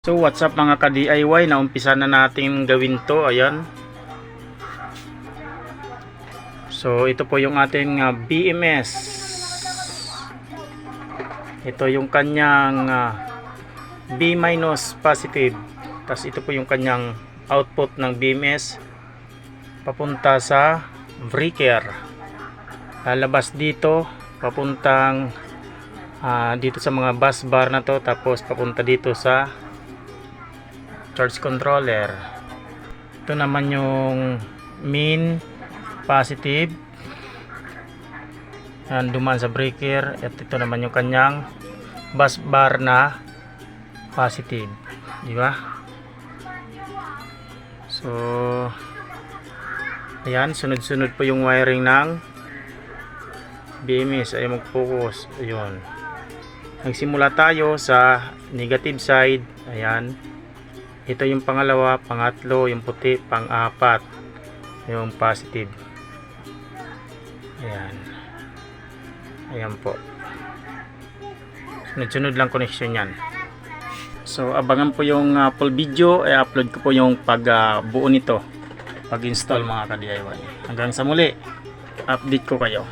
So what's up mga ka-DIY, naumpisa na natin gawin to. Ayan. So ito po yung ating BMS. Ito yung kanyang B- positive. Tapos ito po yung kanyang output ng BMS papunta sa breaker. Lalabas dito papuntang dito sa mga bus bar na to, tapos papunta dito sa charge controller. Ito naman yung min positive, yan dumaan sa breaker, at ito naman yung kanyang bus bar na positive, di ba? So ayan, sunod-sunod po yung wiring ng BMS. Ay mag-focus. Ayun, nagsimula tayo sa negative side. Ayan, ito yung pangalawa, pangatlo yung puti, pang-apat yung positive. Ayan. Ayan po. Sunod-sunod lang connection yan. So abangan po yung full video. I-upload ko po yung pagbuo nito, pag-install mga ka-DIY. Hanggang sa muli, update ko kayo.